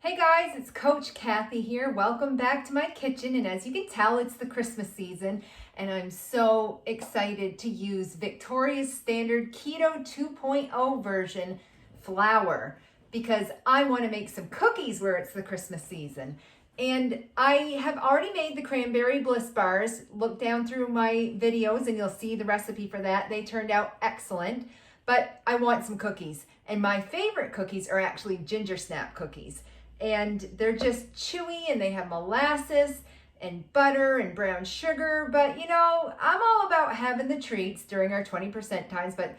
Hey guys, it's Coach Kathy here. Welcome back to my kitchen, and as you can tell, it's the Christmas season and I'm so excited to use Victoria's Standard Keto 2.0 version flour because I want to make some cookies where it's the Christmas season. And I have already made the cranberry bliss bars. Look down through my videos and you'll see the recipe for that. They turned out excellent, but I want some cookies. And my favorite cookies are actually Gingersnap cookies. And they're just chewy and they have molasses and butter and brown sugar. But you know, I'm all about having the treats during our 20% times, but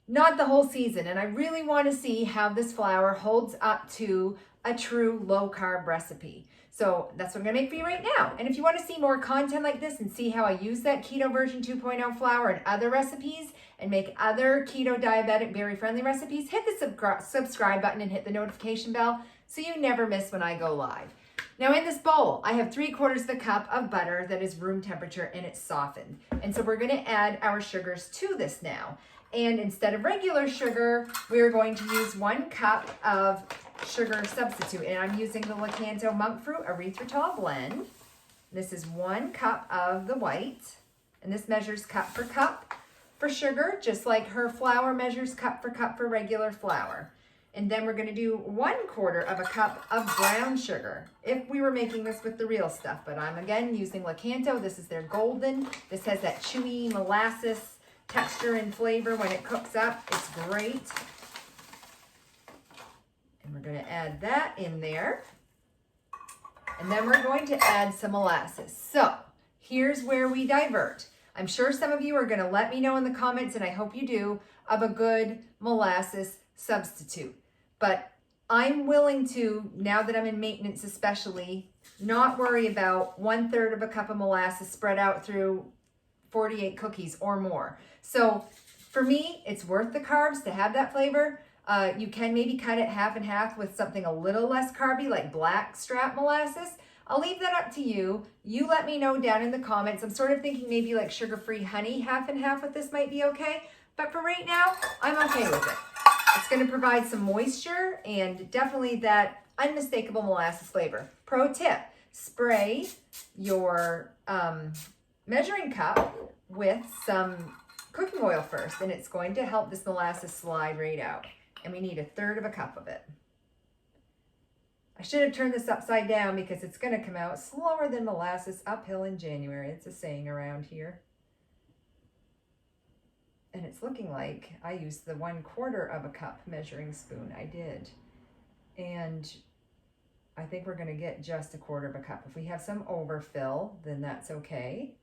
not the whole season. And I really want to see how this flour holds up to a true low carb recipe. So that's what I'm gonna make for you right now. And if you want to see more content like this and see how I use that keto version 2.0 flour and other recipes and make other keto, diabetic, berry friendly recipes, hit the subscribe button and hit the notification bell so you never miss when I go live. Now in this bowl, I have 3/4 of a cup of butter that is room temperature and it's softened. And so we're gonna add our sugars to this now. And instead of regular sugar, we're going to use 1 cup of sugar substitute. And I'm using the Lakanto monk fruit erythritol blend. This is 1 cup of the white. And this measures cup for cup for sugar, just like her flour measures cup for regular flour. And then we're going to do 1/4 of a cup of brown sugar if we were making this with the real stuff. But I'm again using Lakanto. This is their golden. This has that chewy molasses texture and flavor when it cooks up. It's great. And we're going to add that in there. And then we're going to add some molasses. So here's where we divert. I'm sure some of you are going to let me know in the comments, and I hope you do, of a good molasses substitute. But I'm willing to, now that I'm in maintenance especially, not worry about 1/3 of a cup of molasses spread out through 48 cookies or more. So for me, it's worth the carbs to have that flavor. You can maybe cut it half and half with something a little less carby like blackstrap molasses. I'll leave that up to you. You let me know down in the comments. I'm sort of thinking maybe like sugar-free honey half and half with this might be okay. But for right now, I'm okay with it. It's going to provide some moisture and definitely that unmistakable molasses flavor. Pro tip, spray your measuring cup with some cooking oil first, and it's going to help this molasses slide right out. And we need 1/3 of a cup of it. I should have turned this upside down because it's going to come out slower than molasses uphill in January. It's a saying around here. And it's looking like I used the 1/4 of a cup measuring spoon. I did. And I think we're going to get just 1/4 of a cup. If we have some overfill, then that's okay.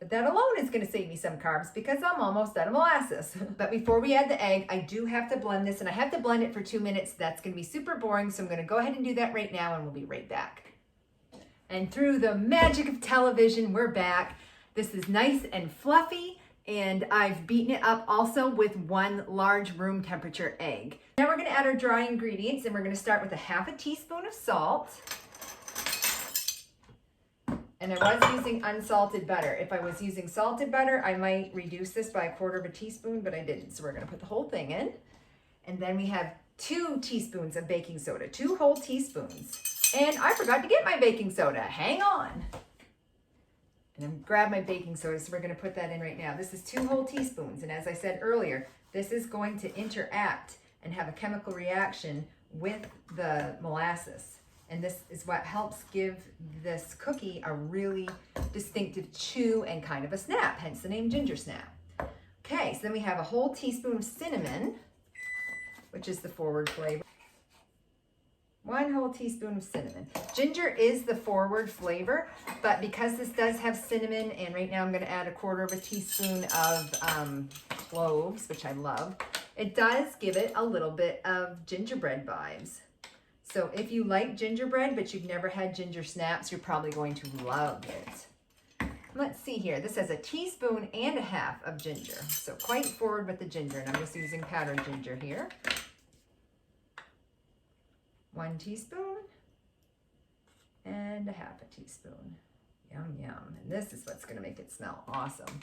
But that alone is going to save me some carbs because I'm almost out of molasses. But before we add the egg, I do have to blend this, and I have to blend it for 2 minutes. That's going to be super boring, so I'm going to go ahead and do that right now, and we'll be right back. And through the magic of television, we're back. This is nice and fluffy. And I've beaten it up also with 1 large room temperature egg. Now we're going to add our dry ingredients, and we're going to start with 1/2 teaspoon of salt. And I was using unsalted butter. If I was using salted butter, I might reduce this by 1/4 teaspoon, but I didn't. So we're going to put the whole thing in. And then we have 2 teaspoons of baking soda, 2 whole teaspoons. And I forgot to get my baking soda. Hang on. And I'm grab my baking soda, so we're going to put that in right now. This is 2 whole teaspoons, and as I said earlier, this is going to interact and have a chemical reaction with the molasses. And this is what helps give this cookie a really distinctive chew and kind of a snap, hence the name Gingersnap. Okay, so then we have a whole teaspoon of cinnamon, which is the forward flavor. 1 whole teaspoon of cinnamon. Ginger is the forward flavor, but because this does have cinnamon, and right now I'm going to add 1/4 teaspoon of cloves, which I love, it does give it a little bit of gingerbread vibes. So if you like gingerbread, but you've never had ginger snaps, you're probably going to love it. Let's see here. This has 1.5 teaspoons of ginger, so quite forward with the ginger, and I'm just using powdered ginger here. 1 teaspoon and 1/2 teaspoon. Yum, yum. And this is what's going to make it smell awesome.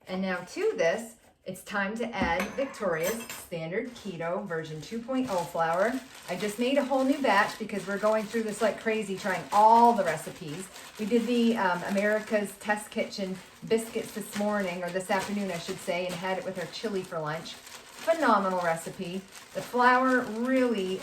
And now to this, It's time to add Victoria's Standard Keto version 2.0 flour. I just made a whole new batch because we're going through this like crazy, trying all the recipes. We did the America's Test Kitchen biscuits this morning, or this afternoon I should say, and had it with our chili for lunch. Phenomenal recipe. The flour really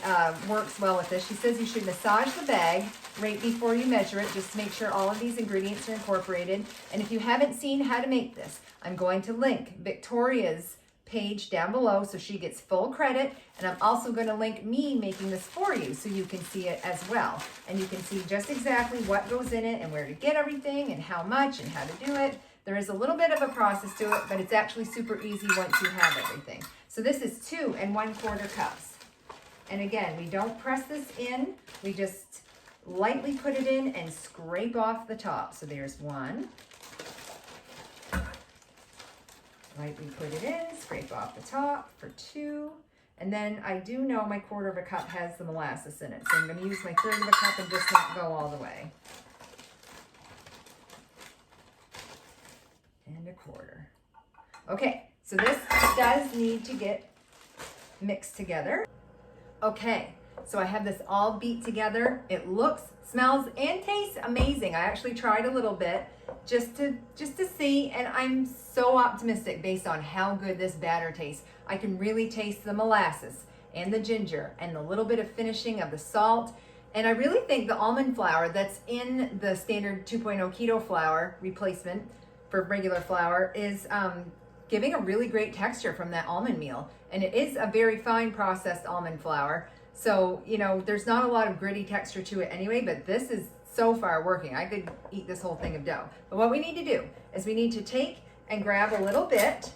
works well with this. She says you should massage the bag right before you measure it, just to make sure all of these ingredients are incorporated. And if you haven't seen how to make this, I'm going to link Victoria's page down below so she gets full credit. And I'm also going to link me making this for you so you can see it as well. And you can see just exactly what goes in it and where to get everything and how much and how to do it. There is a little bit of a process to it, but it's actually super easy once you have everything. So this is 2 1/4 cups. And again, we don't press this in. We just lightly put it in and scrape off the top. So there's 1. Lightly put it in, scrape off the top for 2. And then I do know my 1/4 cup has the molasses in it. So I'm going to use my 1/3 cup and just not go all the way. And 1/4. Okay, so this does need to get mixed together. Okay, so I have this all beat together. It looks, smells, and tastes amazing. I actually tried a little bit just to see, and I'm so optimistic based on how good this batter tastes. I can really taste the molasses and the ginger and the little bit of finishing of the salt. And I really think the almond flour that's in the standard 2.0 keto flour replacement for regular flour is giving a really great texture from that almond meal. And it is a very fine processed almond flour. So, you know, there's not a lot of gritty texture to it anyway, but this is so far working. I could eat this whole thing of dough. But what we need to do is we need to take and grab a little bit,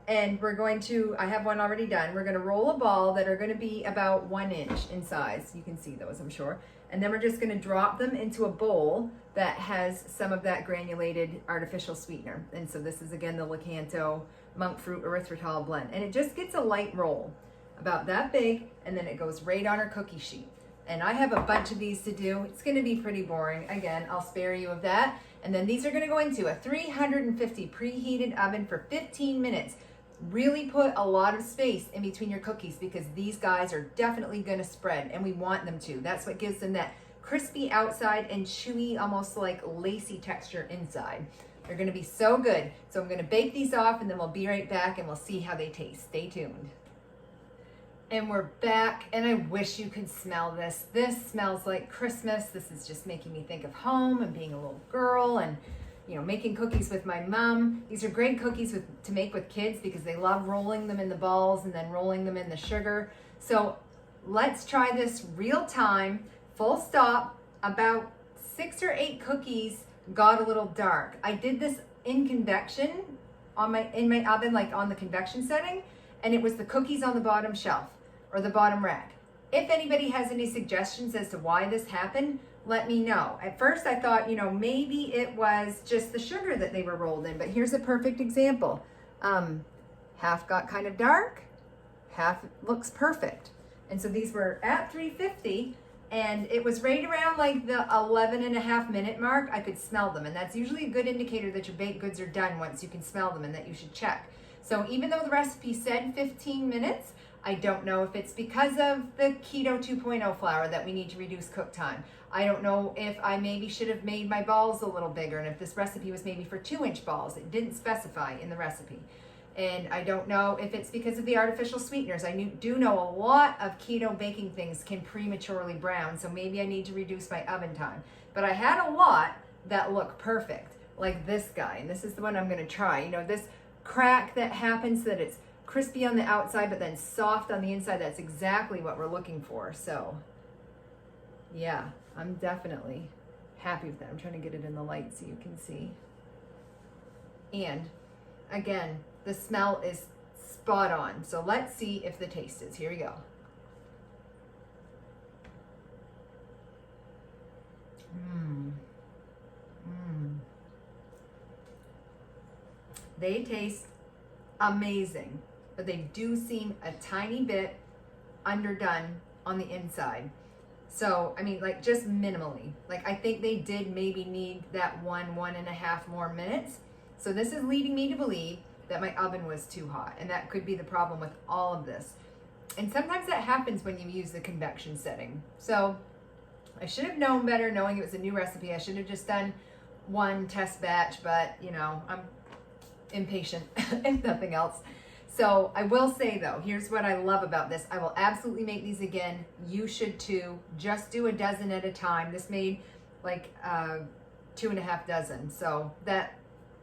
and we're going to, I have one already done. We're going to roll a ball that are going to be about 1 inch in size. You can see those, I'm sure. And then we're just going to drop them into a bowl that has some of that granulated artificial sweetener. And so this is again the Lakanto monk fruit erythritol blend. And it just gets a light roll, about that big, and then it goes right on our cookie sheet. And I have a bunch of these to do. It's going to be pretty boring. Again, I'll spare you of that. And then these are going to go into a 350 preheated oven for 15 minutes. Really put a lot of space in between your cookies because these guys are definitely going to spread, and we want them to. That's what gives them that crispy outside and chewy, almost like lacy texture inside. They're going to be so good. So I'm going to bake these off, and then we'll be right back and we'll see how they taste. Stay tuned. And we're back, and I wish you could smell this. This smells like Christmas. This is just making me think of home and being a little girl and, you know, making cookies with my mom. These are great cookies to make with kids because they love rolling them in the balls and then rolling them in the sugar. So let's try this real time, full stop. About 6 or 8 cookies got a little dark. I did this in convection in my oven, like on the convection setting, and it was the cookies on the bottom shelf or the bottom rack. If anybody has any suggestions as to why this happened, let me know. At first I thought, you know, maybe it was just the sugar that they were rolled in, but here's a perfect example. Half got kind of dark, half looks perfect. And so these were at 350, and it was right around like the 11.5-minute mark. I could smell them, and that's usually a good indicator that your baked goods are done once you can smell them and that you should check. So even though the recipe said 15 minutes, I don't know if it's because of the Keto 2.0 flour that we need to reduce cook time. I don't know if I maybe should have made my balls a little bigger, and if this recipe was maybe for 2-inch balls. It didn't specify in the recipe. And I don't know if it's because of the artificial sweeteners. I do know a lot of keto baking things can prematurely brown, so maybe I need to reduce my oven time. But I had a lot that look perfect, like this guy, and this is the one I'm gonna try. You know, this crack that happens, that it's crispy on the outside but then soft on the inside, that's exactly what we're looking for. So yeah, I'm definitely happy with that. I'm trying to get it in the light so you can see. And again, the smell is spot on. So let's see if the taste is. Here we go. They taste amazing, but they do seem a tiny bit underdone on the inside. So, I mean, like just minimally. Like I think they did maybe need that 1.5 more minutes. So this is leading me to believe that my oven was too hot. And that could be the problem with all of this. And sometimes that happens when you use the convection setting. So I should have known better, knowing it was a new recipe. I should have just done one test batch, but you know, I'm impatient if nothing else. So I will say though, here's what I love about this. I will absolutely make these again. You should too. Just do a dozen at a time. This made like 2.5 dozen. So that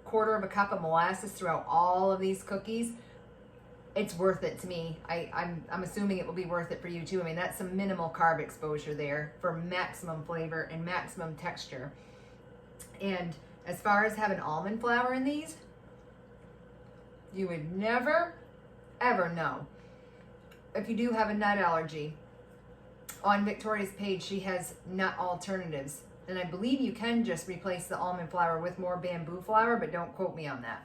1/4 cup of molasses throughout all of these cookies, it's worth it to me. I'm assuming it will be worth it for you too. I mean, that's some minimal carb exposure there for maximum flavor and maximum texture. And as far as having almond flour in these, you would never, ever know. If you do have a nut allergy, on Victoria's page, she has nut alternatives. And I believe you can just replace the almond flour with more bamboo flour, but don't quote me on that.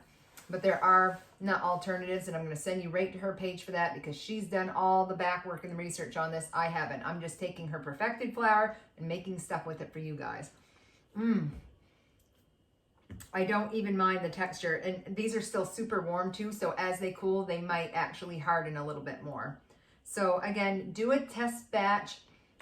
But there are nut alternatives, and I'm going to send you right to her page for that because she's done all the back work and the research on this. I haven't. I'm just taking her perfected flour and making stuff with it for you guys. I don't even mind the texture, and these are still super warm too, so as they cool, they might actually harden a little bit more. So again, do a test batch,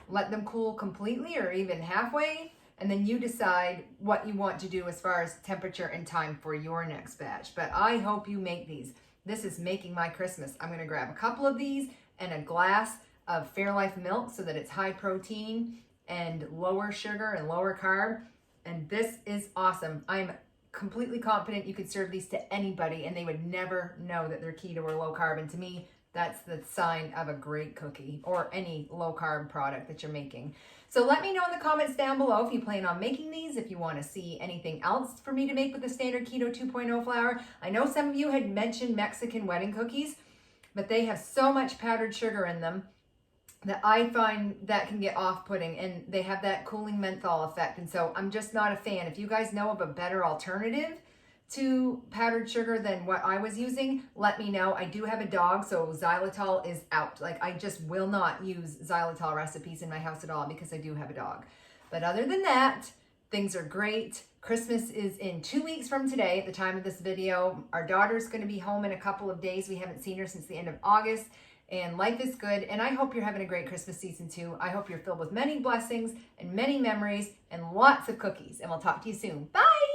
let them cool completely or even halfway, and then you decide what you want to do as far as temperature and time for your next batch. But I hope you make these. This is making my Christmas. I'm gonna grab a couple of these and a glass of Fairlife milk so that it's high protein and lower sugar and lower carb. And this is awesome. I'm completely confident you could serve these to anybody and they would never know that they're keto or low carb. And to me, that's the sign of a great cookie or any low carb product that you're making. So let me know in the comments down below if you plan on making these, if you want to see anything else for me to make with the standard Keto 2.0 flour. I know some of you had mentioned Mexican wedding cookies, but they have so much powdered sugar in them that I find that can get off-putting, and they have that cooling menthol effect. And so I'm just not a fan. If you guys know of a better alternative to powdered sugar than what I was using, let me know. I do have a dog, so xylitol is out. Like, I just will not use xylitol recipes in my house at all because I do have a dog. But other than that, things are great. Christmas is in 2 weeks from today at the time of this video. Our daughter's going to be home in a couple of days. We haven't seen her since the end of August. And life is good, and I hope you're having a great Christmas season too. I hope you're filled with many blessings and many memories and lots of cookies. And we'll talk to you soon. Bye!